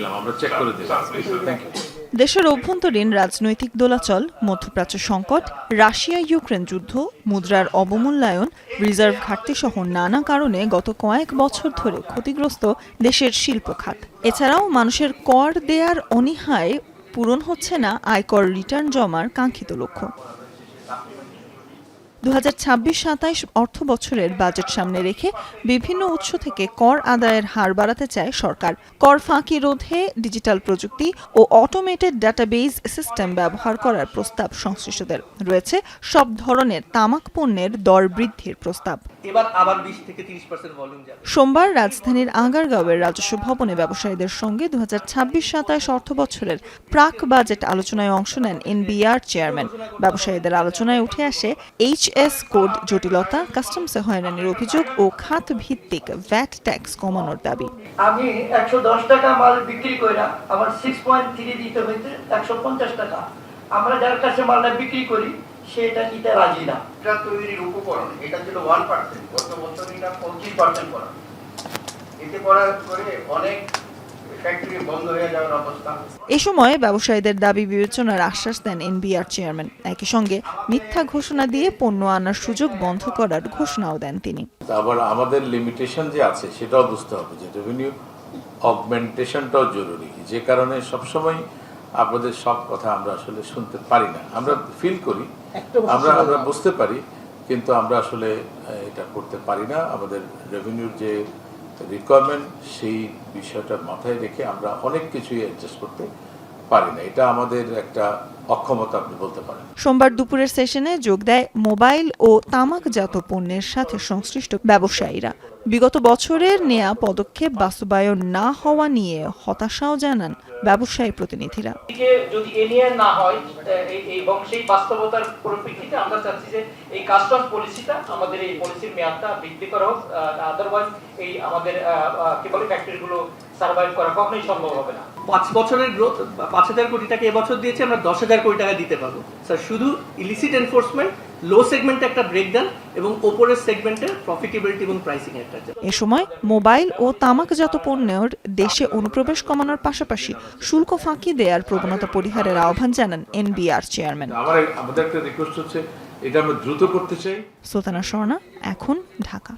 নিলাম, আমরা চেক করে দিলাম। Thank you. দেশের অভ্যন্তরীণ রাজনৈতিক দোলাচল, মধ্যপ্রাচ্য সংকট, রাশিয়া ইউক্রেন যুদ্ধ, মুদ্রার অবমূল্যায়ন, রিজার্ভ ঘাটতি সহ নানা কারণে গত কয়েক বছর ধরে ক্ষতিগ্রস্ত দেশের শিল্প খাত। এছাড়াও মানুষের কর দেয়ার অনীহায় পূরণ হচ্ছে না আয়কর রিটার্ন জমার কাঙ্ক্ষিত লক্ষ্য। 2026-27 অর্থ বছরের বাজেট সামনে রেখে বিভিন্ন উৎস থেকে কর আদায়ের হার বাড়াতে চায় সরকার। কর ফাঁকি রোধে ডিজিটাল প্রযুক্তি ও অটোমেটেড ডাটাবেজ সিস্টেম ব্যবহার করার প্রস্তাব সংশ্লিষ্টদের। রয়েছে সব ধরনের তামাক পণ্যের দর বৃদ্ধির প্রস্তাব। এবার আবার 20 থেকে 30% ভলিউম যাবে। সোমবার রাজধানীর আগারগাঁওয়ের রাজস্ব ভবনে ব্যবসায়ীদের সঙ্গে 2026-27 অর্থ বছরের প্রাক বাজেট আলোচনায় অংশ নেন এনবিআর চেয়ারম্যান। ব্যবসায়ীদের আলোচনায় উঠে আসে এইচএস কোড জটিলতা, কাস্টমসে হয়রানির অভিযোগ ও খাত ভিত্তিক ভ্যাট ট্যাক্স কমানোর দাবি। আমি 110 টাকা মাল বিক্রি কইরা আমার 6.3 দিতে হইতে 150 টাকা। আমরা যার কাছে মালটা বিক্রি করি সেটা নিতে রাজি না। এটা তৈরির উপকরণ, এটা ছিল 1%, গত বছর এটা 25% করা। এতে করার করে অনেক ফ্যাক্টরি বন্ধ হয়ে যাওয়ার অবস্থা। এ সময় ব্যবসায়ীদের দাবি বিবেচনার আশ্বাস দেন এনবিআর চেয়ারম্যান। একই সঙ্গে মিথ্যা ঘোষণা দিয়ে পণ্য আনার সুযোগ বন্ধ করার ঘোষণাও দেন তিনি। আবার আমাদের লিমিটেশন যে আছে সেটাও বুঝতে হবে যে রেভিনিউ অগমেন্টেশনটাও জরুরি, যে কারণে সবসময় আপনাদের সব কথা আমরা আসলে শুনতে পারি না। আমরা ফিল করি, আমরা বুঝতে পারি, কিন্তু আমরা আসলে এটা করতে পারি না। আমাদের রেভিনিউর যে রিকোয়ারমেন্ট সেই বিষয়টা মাথায় রেখে আমরা অনেক কিছুই অ্যাডজাস্ট করতে পারি না। এটা আমাদের একটা অক্ষমতা আপনি বলতে পারেন। সোমবার দুপুরের সেশনে যোগ দেয় মোবাইল ও তামাকজাত পণ্যের সাথে সংশ্লিষ্ট ব্যবসায়ীরা। বিগত বছরের নেয়া পদক্ষেপ বাস্তবায়ন না হওয়া নিয়ে হতাশাও জানান ব্যবসায়ী প্রতিনিধিরা। যদি এ নিয়ে না হয় এবং সেই বাস্তবতার পরিপ্রেক্ষিতে আমরা চাচ্ছি যে এই কাস্টমস পলিসিটা, আমাদের এই পলিসির মেয়াদটা বৃদ্ধি করা হোক। আদারওয়াইজ এই আমাদের কি বলে ফ্যাক্টরিগুলো সার্ভাইভ করা কখনোই সম্ভব হবে না। 5 বছরের গ্রোথ 5,000 কোটি টাকা এবছর দিয়েছে, আমরা 10,000 কোটি টাকা দিতে পারবো। স্যার, শুধু ইলিসিট এনফোর্সমেন্ট, লো সেগমেন্টে একটা ব্রেকডাউন এবং ওপরের সেগমেন্টের প্রফিটেবিলিটি এবং প্রাইসিং একটা। এ সময় মোবাইল ও তামাকজাত পণ্যের দেশে অনুপ্রবেশ কমানোর পাশাপাশি শুল্ক ফাঁকি দেওয়ার প্রবণতা পরিহারের আহ্বান জানান এনবিআর চেয়ারম্যান। আমাদের একটা রিকোয়েস্ট হচ্ছে এটা আমরা দ্রুত করতে চাই। সুলতানা স্বর্ণা, এখন, ঢাকা।